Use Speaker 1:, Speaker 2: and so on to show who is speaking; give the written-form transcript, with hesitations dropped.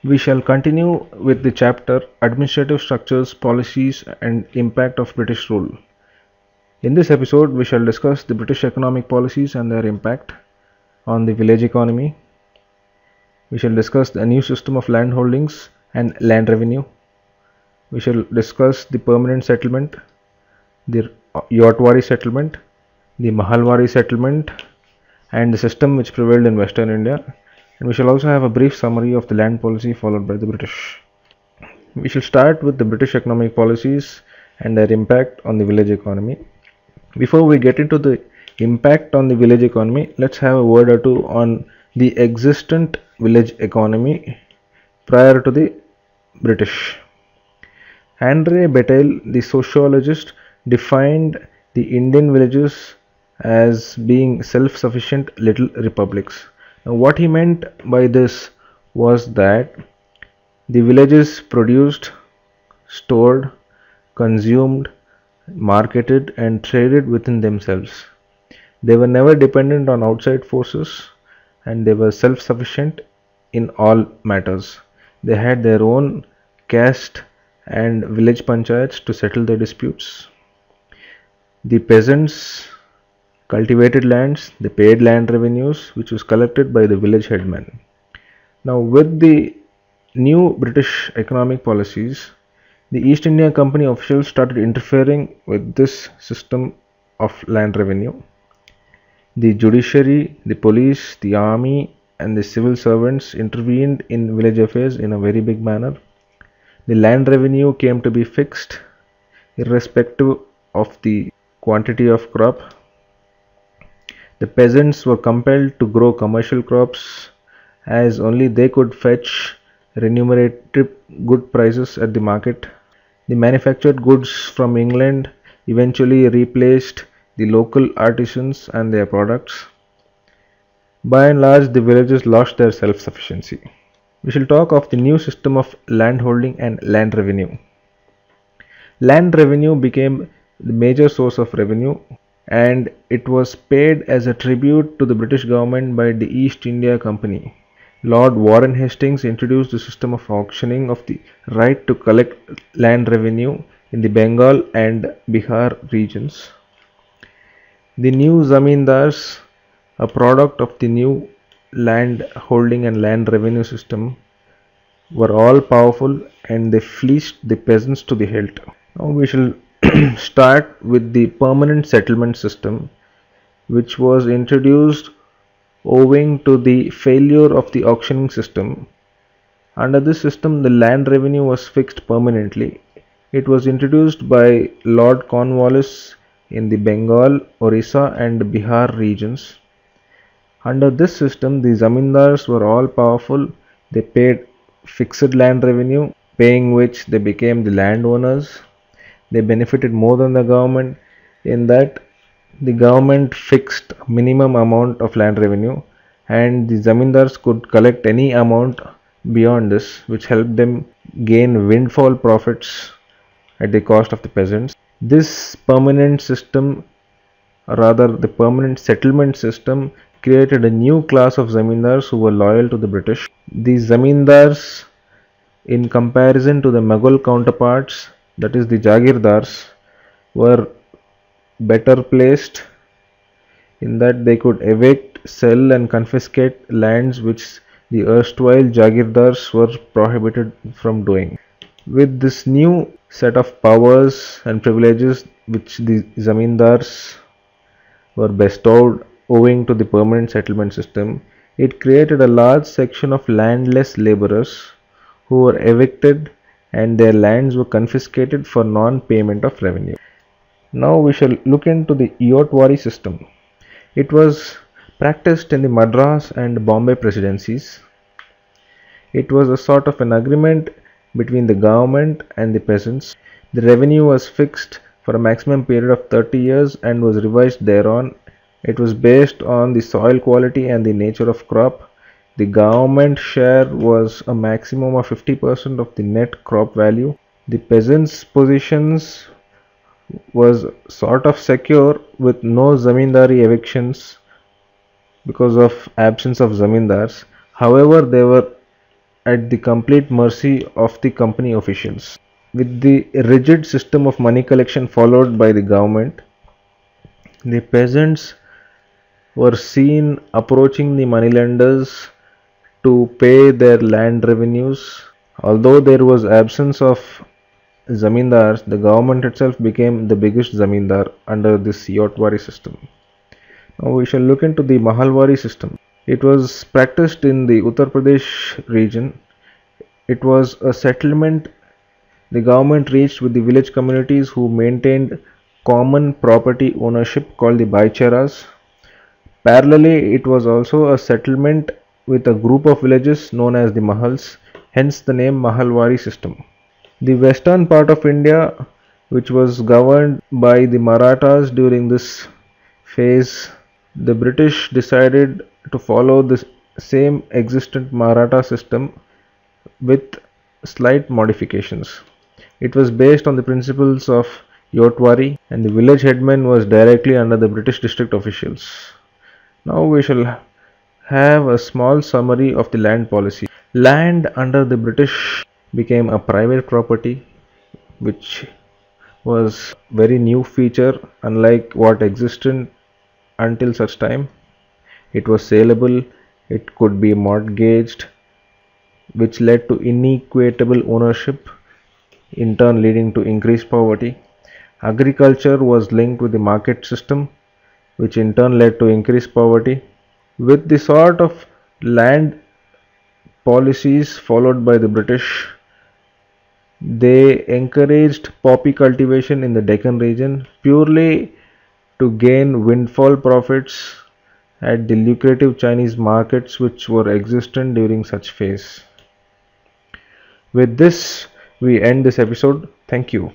Speaker 1: We shall continue with the chapter Administrative Structures, Policies and Impact of British Rule. In this episode, we shall discuss the British economic policies and their impact on the village economy. We shall discuss the new system of land holdings and land revenue. We shall discuss the permanent settlement, the Ryotwari settlement, the Mahalwari settlement, and the system which prevailed in Western India. And we shall also have a brief summary of the land policy followed by the British. We shall start with the British economic policies and their impact on the village economy. Before we get into the impact on the village economy, let's have a word or two on the existent village economy prior to the British. Andre Bataille, the sociologist, defined the Indian villages as being self-sufficient little republics. Now, what he meant by this was that the villages produced, stored, consumed, marketed and traded within themselves. They were never dependent on outside forces and they were self-sufficient in all matters. They had their own caste and village panchayats to settle their disputes. The peasants cultivated lands, they paid land revenues which was collected by the village headman. Now with the new British economic policies, the East India Company officials started interfering with this system of land revenue. The judiciary, the police, the army and the civil servants intervened in village affairs in a very big manner. The land revenue came to be fixed irrespective of the quantity of crop. The peasants were compelled to grow commercial crops as only they could fetch remunerative good prices at the market. The manufactured goods from England eventually replaced the local artisans and their products. By and large, the villages lost their self-sufficiency. We shall talk of the new system of land holding and land revenue. Land revenue became the major source of revenue and it was paid as a tribute to the British government by the East India Company. Lord Warren Hastings introduced the system of auctioning of the right to collect land revenue in the Bengal and Bihar regions. The new zamindars, a product of the new land holding and land revenue system, were all powerful and they fleeced the peasants to the hilt. Now we shall start with the permanent settlement system, which was introduced owing to the failure of the auctioning system. Under this system, the land revenue was fixed permanently. It was introduced by Lord Cornwallis in the Bengal, Orissa and Bihar regions. Under this system, the zamindars were all powerful. They paid fixed land revenue, paying which they became the landowners. They benefited more than the government in that the government fixed minimum amount of land revenue and the zamindars could collect any amount beyond this, which helped them gain windfall profits at the cost of the peasants. This permanent system, or rather the permanent settlement system, created a new class of zamindars who were loyal to the British. These zamindars, in comparison to the Mughal counterparts, that is the Jagirdars, were better placed in that they could evict, sell and confiscate lands which the erstwhile Jagirdars were prohibited from doing. With this new set of powers and privileges which the zamindars were bestowed owing to the permanent settlement system, it created a large section of landless labourers who were evicted and their lands were confiscated for non-payment of revenue. Now we shall look into the Ryotwari system. It was practiced in the Madras and Bombay presidencies. It was a sort of an agreement between the government and the peasants. The revenue was fixed for a maximum period of 30 years and was revised thereon. It was based on the soil quality and the nature of crop. The government share was a maximum of 50% of the net crop value. The peasants' positions was sort of secure with no zamindari evictions because of absence of zamindars. However, they were at the complete mercy of the company officials. With the rigid system of money collection followed by the government, the peasants were seen approaching the moneylenders to pay their land revenues. Although there was absence of zamindars, the government itself became the biggest zamindar under this Ryotwari system. Now we shall look into the Mahalwari system. It was practiced in the Uttar Pradesh region. It was a settlement the government reached with the village communities who maintained common property ownership called the Bhaicharas. Parallelly, it was also a settlement with a group of villages known as the Mahals, hence the name Mahalwari system. The western part of India, which was governed by the Marathas during this phase, the British decided to follow the same existent Maratha system with slight modifications. It was based on the principles of Ryotwari, and the village headman was directly under the British district officials. Now we shall have a small summary of the land policy. Land under the British became a private property, which was very new feature unlike what existed until such time. It was saleable, it could be mortgaged, which led to inequitable ownership, in turn leading to increased poverty. Agriculture was linked with the market system, which in turn led to increased poverty. With the sort of land policies followed by the British, they encouraged poppy cultivation in the Deccan region purely to gain windfall profits at the lucrative Chinese markets which were existent during such phase. With this, we end this episode. Thank you.